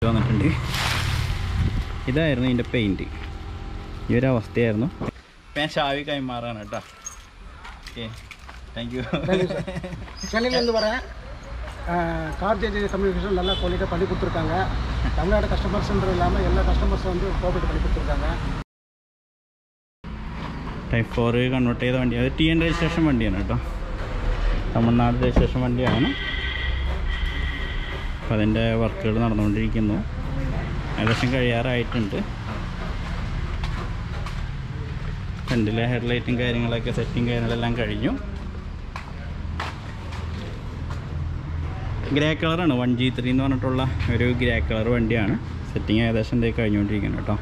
വന്നിട്ടുണ്ട്. ഇതായിരുന്നു ഇതിൻ്റെ പെയിൻറ്റ്. ഈ ഒരു അവസ്ഥയായിരുന്നു. ഇപ്പം ഞാൻ ചാവി കൈമാറാണ് കേട്ടോ. Okay, thank you. சென்னையிலேருந்து வரேன். CarJJ கம்யூனிகேஷன் நல்லா குவாலிட்டியாக பண்ணி கொடுத்துருக்காங்க. தமிழ்நாடு கஸ்டமர்ஸ்ன்றது இல்லாமல் எல்லா கஸ்டமர்ஸும் வந்து கோஆப்ரேட் பண்ணி கொடுத்துருக்காங்க. Type 4 കൺവേർട്ട് ചെയ്ത വണ്ടി. അത് TN രജിസ്ട്രേഷൻ വണ്ടിയാണ് കേട്ടോ. തമിഴ്നാട് രജിസ്ട്രേഷൻ വണ്ടിയാണ്. അപ്പം അതിൻ്റെ വർക്കുകൾ നടന്നുകൊണ്ടിരിക്കുന്നു. ഏകദേശം കഴിയാറായിട്ടുണ്ട്. ഫ്രണ്ടിലെ ഹെഡ്ലൈറ്റും കാര്യങ്ങളൊക്കെ സെറ്റിങ് കാര്യങ്ങളെല്ലാം കഴിഞ്ഞു. ഗ്രേ കളറാണ് 1G3 എന്ന് പറഞ്ഞിട്ടുള്ള ഒരു ഗ്രേ കളർ വണ്ടിയാണ്. സെറ്റിങ് ഏകദേശം ഇതേ കഴിഞ്ഞുകൊണ്ടിരിക്കുന്നത് കേട്ടോ.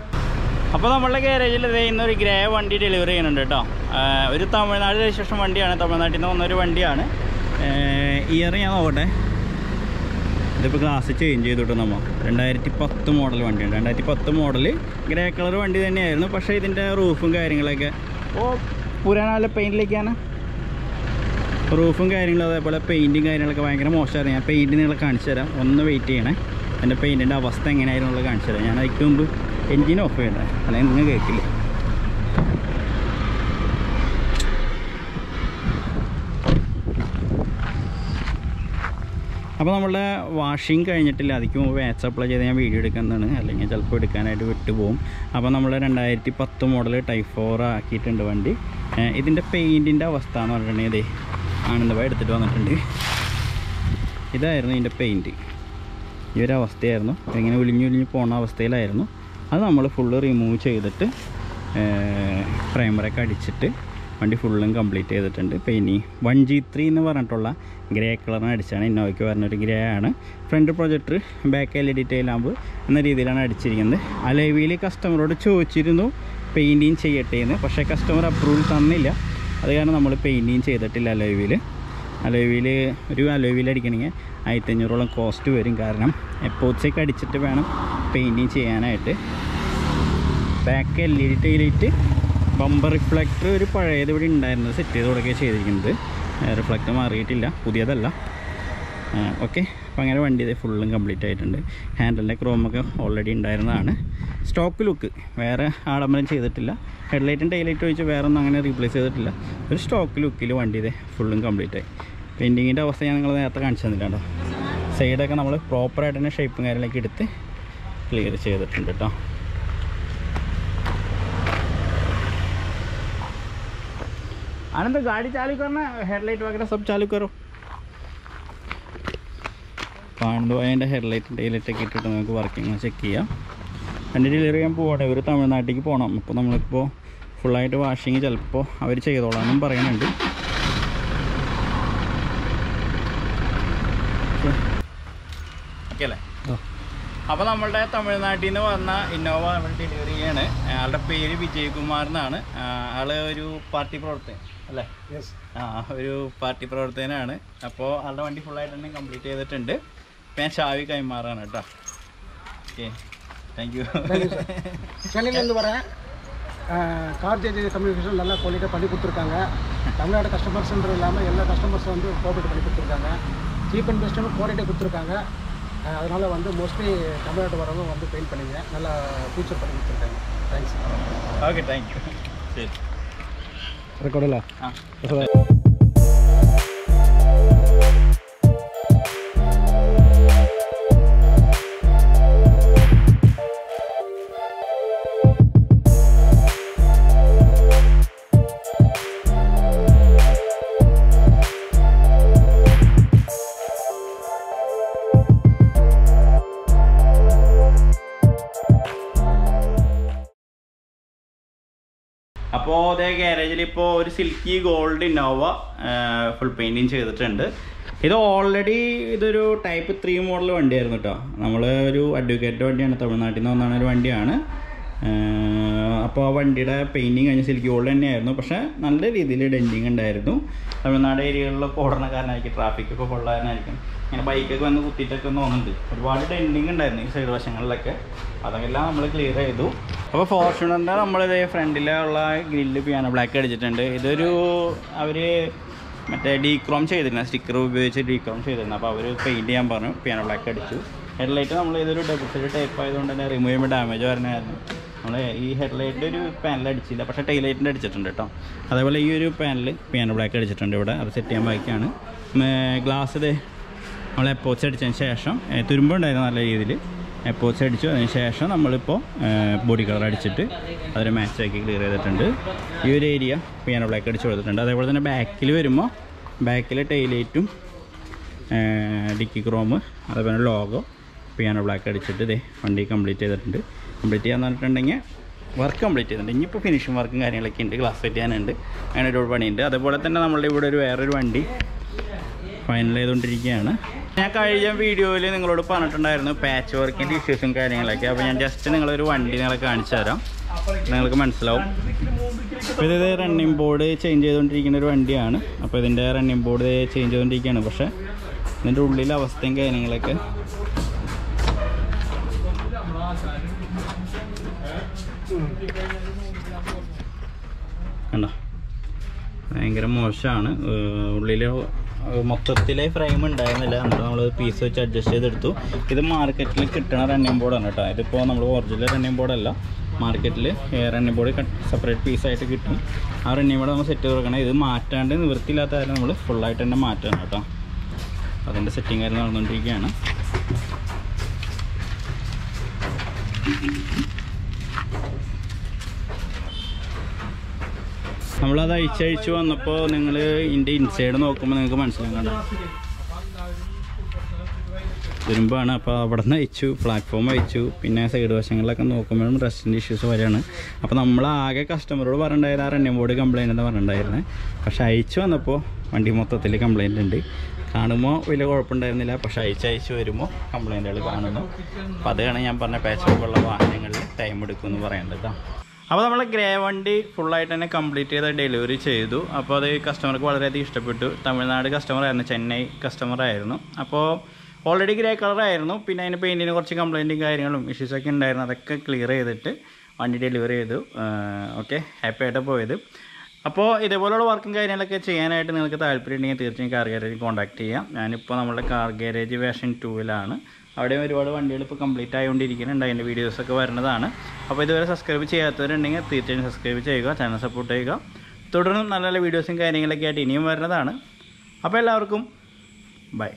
അപ്പോൾ നമ്മളുടെ ഗാരേജിൽ ഇന്നൊരു ഗ്രേ വണ്ടി ഡെലിവറി ചെയ്യുന്നുണ്ട് കേട്ടോ. ഒരു തമിഴ്നാട് രജിസ്ട്രേഷൻ വണ്ടിയാണ്. തമിഴ്നാട്ടിൽ നിന്ന് വന്നൊരു വണ്ടിയാണ്. ഇയർ ഞാൻ നോക്കട്ടെ. ഇതിപ്പോൾ ഗ്ലാസ് ചേഞ്ച് ചെയ്തിട്ട് നമ്മൾ 2010 മോഡൽ വണ്ടിയാണ്. 2010 മോഡൽ ഗ്രേ കളർ വണ്ടി തന്നെയായിരുന്നു. പക്ഷേ ഇതിൻ്റെ റൂഫും കാര്യങ്ങളൊക്കെ പുരാനാല പെയിൻറ്റിലേക്കാണ്. റൂഫും കാര്യങ്ങളും അതേപോലെ പെയിൻറ്റും കാര്യങ്ങളൊക്കെ ഭയങ്കര മോശമായിരുന്നു. ഞാൻ പെയിൻറ്റ് നിങ്ങളെ കാണിച്ചു തരാം. ഒന്ന് വെയിറ്റ് ചെയ്യണേ. എൻ്റെ പെയിൻറ്റിൻ്റെ അവസ്ഥ എങ്ങനെയായിരുന്നു എന്നുള്ളത് കാണിച്ചു തരാം. ഞാൻ അതിന് മുമ്പ് എൻജിൻ ഓഫ് ചെയ്യണേ, അല്ലെങ്കിൽ നിങ്ങൾ കേൾക്കില്ല. അപ്പോൾ നമ്മളുടെ വാഷിങ് കഴിഞ്ഞിട്ടില്ല. അതിക്ക് മുമ്പ് വാച്ച് അപ്ലൈ ചെയ്ത് ഞാൻ വീഡിയോ എടുക്കുന്നതാണ്, അല്ലെങ്കിൽ ചിലപ്പോൾ എടുക്കാനായിട്ട് വിട്ടുപോകും. അപ്പോൾ നമ്മൾ 2010 മോഡൽ Type 4 ആക്കിയിട്ടുണ്ട് വണ്ടി. ഇതിൻ്റെ പെയിൻറ്റിൻ്റെ അവസ്ഥ എന്ന് പറഞ്ഞിട്ടുണ്ടെങ്കിൽ ഇതേ ആനന്ദമായി എടുത്തിട്ട് വന്നിട്ടുണ്ട്. ഇതായിരുന്നു ഇതിൻ്റെ പെയിൻറ്റ്. ഈ ഒരു അവസ്ഥയായിരുന്നു. ഇങ്ങനെ ഒലിഞ്ഞൊലിഞ്ഞ് പോകുന്ന അവസ്ഥയിലായിരുന്നു. അത് നമ്മൾ ഫുള്ള് റിമൂവ് ചെയ്തിട്ട് പ്രൈമറൊക്കെ അടിച്ചിട്ട് വണ്ടി ഫുള്ളും കംപ്ലീറ്റ് ചെയ്തിട്ടുണ്ട്. പെയിൻറ്റിങ് 1G3 എന്ന് പറഞ്ഞിട്ടുള്ള ഗ്രേ കളറിന് അടിച്ചാണ്. ഇന്നോവയ്ക്ക് പറഞ്ഞൊരു ഗ്രേ ആണ്. Front projector, back LED tail lamp എന്ന രീതിയിലാണ് അടിച്ചിരിക്കുന്നത്. അലോയിൽ കസ്റ്റമറോട് ചോദിച്ചിരുന്നു പെയിൻറ്റിങ് ചെയ്യട്ടെ എന്ന്. പക്ഷേ കസ്റ്റമർ അപ്രൂവൽ തന്നില്ല. അത് കാരണം നമ്മൾ പെയിൻറ്റിങ് ചെയ്തിട്ടില്ല. അലോയിൽ ഒരു അലോയിൽ അടിക്കണമെങ്കിൽ 1500 കോസ്റ്റ് വരും. കാരണം എപ്പോഴത്തേക്ക് അടിച്ചിട്ട് വേണം പെയിൻറ്റിങ് ചെയ്യാനായിട്ട്. ബാക്ക് LED ടെയിലിട്ട് ബമ്പർ റിഫ്ലക്ടർ ഒരു പഴയത് ഇവിടെ ഉണ്ടായിരുന്നത് സെറ്റ് ചെയ്ത് കൊടുക്കുകയാണ് ചെയ്തിരിക്കുന്നത്. റിഫ്ലക്ടർ മാറിയിട്ടില്ല, പുതിയതല്ല. ഓക്കെ, അപ്പോൾ അങ്ങനെ വണ്ടി ഇത് ഫുള്ളും കംപ്ലീറ്റ് ആയിട്ടുണ്ട്. ഹാൻഡിലിൻ്റെ ക്രോമൊക്കെ ഓൾറെഡി ഉണ്ടായിരുന്നതാണ്. സ്റ്റോക്ക് ലുക്ക് വേറെ ആഡംബരം ചെയ്തിട്ടില്ല. ഹെഡ്ലൈറ്റും ടൈലൈറ്റും ഒഴിച്ച് വേറെ ഒന്നും അങ്ങനെ റീപ്ലേസ് ചെയ്തിട്ടില്ല. ഒരു സ്റ്റോക്ക് ലുക്കിൽ വണ്ടി ഇത് ഫുള്ളും കംപ്ലീറ്റ് ആയി. പെയിൻറ്റിങ്ങിൻ്റെ അവസ്ഥ ഞാൻ നിങ്ങൾ നേരത്തെ കാണിച്ചു തന്നില്ല കേട്ടോ. സൈഡൊക്കെ നമ്മൾ പ്രോപ്പറായിട്ട് തന്നെ ഷേപ്പും കാര്യങ്ങളൊക്കെ എടുത്ത് ക്ലിയർ ചെയ്തിട്ടുണ്ട് കേട്ടോ. आनंद गाड़ी चालू करना, हेडलाइट वगैरह सब चालू करो. പാണ്ഡുവായൻ്റെ ഹെഡ്ലൈറ്റ് ടൈലൈറ്റൊക്കെ ഇട്ടിട്ട് നമുക്ക് വർക്കിംഗ് ചെക്ക് ചെയ്യാം. വണ്ടി ഡെലിവറി ചെയ്യാൻ പോകട്ടെ. ഒരു തമിഴ്നാട്ടിലേക്ക് പോകണം. അപ്പോൾ നമ്മളിപ്പോൾ ഫുള്ളായിട്ട് വാഷിങ് ചിലപ്പോൾ അവർ ചെയ്തോളാമെന്നും പറയുന്നുണ്ട്. ഓക്കെ അല്ലേ? അപ്പോൾ നമ്മളുടെ തമിഴ്നാട്ടിൽ നിന്ന് വന്ന ഇന്നോവ നമ്മൾ ഡെലിവറി ചെയ്യാണ്. ആളുടെ പേര് വിജയകുമാർ എന്നാണ്. ആൾ ഒരു പാർട്ടി പ്രവർത്തകൻ അല്ലേ? ഒരു പാർട്ടി പ്രവർത്തകനാണ്. അപ്പോൾ ആളുടെ വണ്ടി ഫുള്ളായിട്ട് തന്നെ കംപ്ലീറ്റ് ചെയ്തിട്ടുണ്ട്. ഇപ്പം ഞാൻ ചാവി കൈമാറാണ് കേട്ടോ. Okay, thank you. சென்னையிலேருந்து வரேன். CarJJ கம்யூனிகேஷன் நல்லா குவாலிட்டியாக பண்ணி கொடுத்துருக்காங்க. தமிழ்நாடு கஸ்டமர்ஸ்ன்றது இல்லாமல் எல்லா கஸ்டமர்ஸும் வந்து கோஆப்ரேட் பண்ணி கொடுத்துருக்காங்க. சீப் அண்ட் பெஸ்ட்டான குவாலிட்டியாக கொடுத்துருக்காங்க. அதனால் வந்து மோஸ்ட்லி தமிழ்நாட்டு வரவங்க வந்து பெயிண்ட் பண்ணிங்க நல்லா ஃபியூச்சர் பண்ணி கொடுத்துருக்காங்க. தேங்க்ஸ். Okay, thank you. சரி, ரெக்கார்டில் അപ്പോൾ അതേ ഗാരേജിൽ ഇപ്പോൾ ഒരു silky gold Innova full painting ചെയ്തിട്ടുണ്ട്. ഇത് ഓൾറെഡി ഇതൊരു Type 3 മോഡൽ വണ്ടിയായിരുന്നു കേട്ടോ. നമ്മൾ ഒരു അഡ്വക്കേറ്റ് വണ്ടിയാണ്, തമിഴ്നാട്ടിൽ നിന്ന് വന്നാണ് ഒരു വണ്ടിയാണ്. അപ്പോൾ ആ വണ്ടിയുടെ പെയിൻറ്റിങ് കഴിഞ്ഞ് സിൽക്കി ഗോൾഡ് തന്നെയായിരുന്നു. പക്ഷേ നല്ല രീതിയിൽ ഡെൻറ്റിങ് ഉണ്ടായിരുന്നു. തമിഴ്നാട് ഏരിയകളിലൊക്കെ ഓടുന്ന കാരണമായിരിക്കും, ട്രാഫിക്കൊക്കെ കൊള്ളാനായിരിക്കും ഇങ്ങനെ ബൈക്കൊക്കെ വന്ന് കുത്തിയിട്ടൊക്കെ തോന്നുന്നുണ്ട്. ഒരുപാട് ഡെൻറ്റിങ് ഉണ്ടായിരുന്നു ഈ സൈഡ് വശങ്ങളിലൊക്കെ. അതൊക്കെല്ലാം നമ്മൾ ക്ലിയർ ചെയ്തു. അപ്പോൾ ഫോർച്യൂണറിൻ്റെ നമ്മളിത് ഫ്രണ്ടിലുള്ള ഗ്രില്ല് പിയാനോ ബ്ലാക്ക് അടിച്ചിട്ടുണ്ട്. ഇതൊരു അവർ മറ്റേ ഡീക്രോം ചെയ്തിരുന്നു, സ്റ്റിക്കർ ഉപയോഗിച്ച് ഡീക്രോം ചെയ്തിരുന്നു. അപ്പോൾ അവർ പെയിൻറ്റ് ചെയ്യാൻ പറഞ്ഞു, പിയാനോ ബ്ലാക്ക് അടിച്ചു. ഹെഡ്ലൈറ്റ് നമ്മൾ ഇതൊരു ഡബിൾ സൈഡ് ടൈപ്പ് ആയതുകൊണ്ട് തന്നെ റിമൂവ് ചെയ്യുമ്പോൾ ഡാമേജ് വരുന്നതായിരുന്നു. നമ്മൾ ഈ ഹെഡ്ലൈറ്റിൻ്റെ ഒരു പാനൽ അടിച്ചില്ല, പക്ഷേ ടൈലൈറ്റിൻ്റെ അടിച്ചിട്ടുണ്ട് കേട്ടോ. അതേപോലെ ഈ ഒരു പാനൽ പിയാനോ ബ്ലാക്ക് അടിച്ചിട്ടുണ്ട് ഇവിടെ, അത് സെറ്റ് ചെയ്യാൻ ബാക്കിയാണ്. ഗ്ലാസ് ഇത് നമ്മൾ എപ്പോച്ച് അടിച്ചതിന് ശേഷം തുരുമ്പുണ്ടായിരുന്നു നല്ല രീതിയിൽ. എപ്പോച്ച് അടിച്ചു, അതിന് ശേഷം നമ്മളിപ്പോൾ ബോഡി കളർ അടിച്ചിട്ട് അതിന് മാച്ചാക്കി ക്ലിയർ ചെയ്തിട്ടുണ്ട്. ഈ ഒരു ഏരിയ പിയാനോ ബ്ലാക്ക് അടിച്ച് കൊടുത്തിട്ടുണ്ട്. അതേപോലെ തന്നെ ബാക്കിൽ വരുമ്പോൾ ബാക്കിൽ ടൈലൈറ്റും ഡിക്കി ക്രോമ് അതേപോലെ ലോഗോ പിയാനോ ബ്ലാക്ക് അടിച്ചിട്ട് ഇതേ വണ്ടി കംപ്ലീറ്റ് ചെയ്തിട്ടുണ്ട്. കംപ്ലീറ്റ് ചെയ്യാന്ന് പറഞ്ഞിട്ടുണ്ടെങ്കിൽ വർക്ക് കംപ്ലീറ്റ് ചെയ്തിട്ടുണ്ട്. ഇനിയിപ്പോൾ ഫിനിഷിങ് വർക്കും കാര്യങ്ങളൊക്കെ ഉണ്ട്, ഗ്ലാസ് സെറ്റ് ചെയ്യാനുണ്ട്, അങ്ങനെ ഒരുപാട് പണിയുണ്ട്. അതേപോലെ തന്നെ നമ്മളുടെ ഇവിടെ വേറൊരു വണ്ടി ഫൈനൽ ചെയ്തുകൊണ്ടിരിക്കുകയാണ്. ഞാൻ കഴിഞ്ഞ വീഡിയോയിൽ നിങ്ങളോട് പറഞ്ഞിട്ടുണ്ടായിരുന്നു പാച്ച് വർക്കിൻ്റെ ഇഷ്യൂസും കാര്യങ്ങളൊക്കെ. അപ്പോൾ ഞാൻ ജസ്റ്റ് നിങ്ങളൊരു വണ്ടി നിങ്ങളെ കാണിച്ചു തരാം, നിങ്ങൾക്ക് മനസ്സിലാവും. അപ്പോൾ ഇത് റണ്ണിങ് ബോർഡ് ചേഞ്ച് ചെയ്തുകൊണ്ടിരിക്കുന്ന ഒരു വണ്ടിയാണ്. അപ്പോൾ ഇതിൻ്റെ റണ്ണിങ് ബോർഡ് ചേഞ്ച് ചെയ്തുകൊണ്ടിരിക്കുകയാണ്. പക്ഷേ ഇതിൻ്റെ ഉള്ളിലെ അവസ്ഥയും കാര്യങ്ങളൊക്കെ കണ്ടോ, ഭയങ്കര മോശമാണ്. ഉള്ളിൽ മൊത്തത്തിലെ ഫ്രെയിം ഉണ്ടായിരുന്നില്ല, എന്നിട്ട് നമ്മൾ പീസ് വെച്ച് അഡ്ജസ്റ്റ് ചെയ്തെടുത്തു. ഇത് മാർക്കറ്റിൽ കിട്ടുന്ന റണ്ണിങ് ബോർഡാണ് കേട്ടോ. ഇതിപ്പോൾ നമ്മൾ ഒറിജിനൽ റണ്ണിങ് ബോർഡല്ല, മാർക്കറ്റിൽ റണ്ണിങ് ബോർഡ് സെപ്പറേറ്റ് പീസായിട്ട് കിട്ടും. ആ റണ്ണിങ് ബോർഡ് നമ്മൾ സെറ്റ് ചെയ്ത് കൊടുക്കണം. ഇത് മാറ്റാണ്ട് നിവൃത്തിയില്ലാത്ത കാര്യം നമ്മൾ ഫുള്ളായിട്ട് തന്നെ മാറ്റണം കേട്ടോ. അതിൻ്റെ സെറ്റിങ് കാര്യം നടന്നുകൊണ്ടിരിക്കുകയാണ്. നമ്മളത് അഴിച്ചഴിച്ച് വന്നപ്പോൾ നിങ്ങൾ ഇതിൻ്റെ ഇൻസൈഡ് നോക്കുമ്പോൾ നിങ്ങൾക്ക് മനസ്സിലാകണ്ട തുരുമ്പാണ്. അപ്പോൾ അവിടെ നിന്ന് അയച്ചു, പ്ലാറ്റ്ഫോം അയച്ചു, പിന്നെ സൈഡ് വശങ്ങളിലൊക്കെ നോക്കുമ്പോഴും റെസ്റ്റിൻ്റെ ഇഷ്യൂസ് വരെയാണ്. അപ്പോൾ നമ്മൾ ആകെ കസ്റ്റമറോട് പറഞ്ഞിട്ടുണ്ടായത് ആ റണ്ണിങ് ബോർഡ് കംപ്ലയിൻ്റ് എന്ന് പറഞ്ഞിട്ടുണ്ടായിരുന്നത്. പക്ഷേ അയച്ചു വന്നപ്പോൾ വണ്ടി മൊത്തത്തിൽ കംപ്ലയിൻ്റ് ഉണ്ട്. കാണുമ്പോൾ വലിയ കുഴപ്പമുണ്ടായിരുന്നില്ല, പക്ഷേ അയച്ചു വരുമ്പോൾ കംപ്ലയിൻറ്റുകൾ കാണുന്നു. അപ്പോൾ അതാണ് ഞാൻ പറഞ്ഞ പാച്ച് വർക്കുള്ള വാഹനങ്ങളിൽ ടൈം എടുക്കുമെന്ന് പറയേണ്ടത് കേട്ടോ. അപ്പോൾ നമ്മൾ ഗ്രേ വണ്ടി ഫുള്ളായിട്ട് തന്നെ കംപ്ലീറ്റ് ചെയ്ത് ഡെലിവറി ചെയ്തു. അപ്പോൾ അത് കസ്റ്റമർക്ക് വളരെയധികം ഇഷ്ടപ്പെട്ടു. തമിഴ്നാട് കസ്റ്റമറായിരുന്നു, ചെന്നൈ കസ്റ്റമറായിരുന്നു. അപ്പോൾ ഓൾറെഡി ഗ്രേ കളറായിരുന്നു. പിന്നെ അതിന് പെയിൻറ്റിന് കുറച്ച് കംപ്ലയിൻറ്റും കാര്യങ്ങളും ഇഷ്യൂസൊക്കെ ഉണ്ടായിരുന്നു. അതൊക്കെ ക്ലിയർ ചെയ്തിട്ട് വണ്ടി ഡെലിവറി ചെയ്തു. ഓക്കെ, ഹാപ്പി ആയിട്ട് പോയത്. അപ്പോൾ ഇതേപോലെയുള്ള വർക്കും കാര്യങ്ങളൊക്കെ ചെയ്യാനായിട്ട് നിങ്ങൾക്ക് താല്പര്യം ഉണ്ടെങ്കിൽ തീർച്ചയായും കാർ ഗാരേജ് കോൺടാക്ട് ചെയ്യാം. ഞാനിപ്പോൾ നമ്മുടെ കാർ ഗാരേജ് വേർഷൻ 2-ലാണ്. അവിടെയും ഒരുപാട് വണ്ടികൾ ഇപ്പോൾ കംപ്ലീറ്റ് ആയിക്കൊണ്ടിരിക്കുന്നുണ്ട്, അതിൻ്റെ വീഡിയോസൊക്കെ വരുന്നതാണ്. അപ്പോൾ ഇതുവരെ സബ്സ്ക്രൈബ് ചെയ്യാത്തവരുണ്ടെങ്കിൽ തീർച്ചയായും സബ്സ്ക്രൈബ് ചെയ്യുക, ചാനൽ സപ്പോർട്ട് ചെയ്യുക. തുടർന്നും നല്ല നല്ല വീഡിയോസും കാര്യങ്ങളൊക്കെ ആയിട്ട് ഇനിയും വരുന്നതാണ്. അപ്പോൾ എല്ലാവർക്കും ബൈ.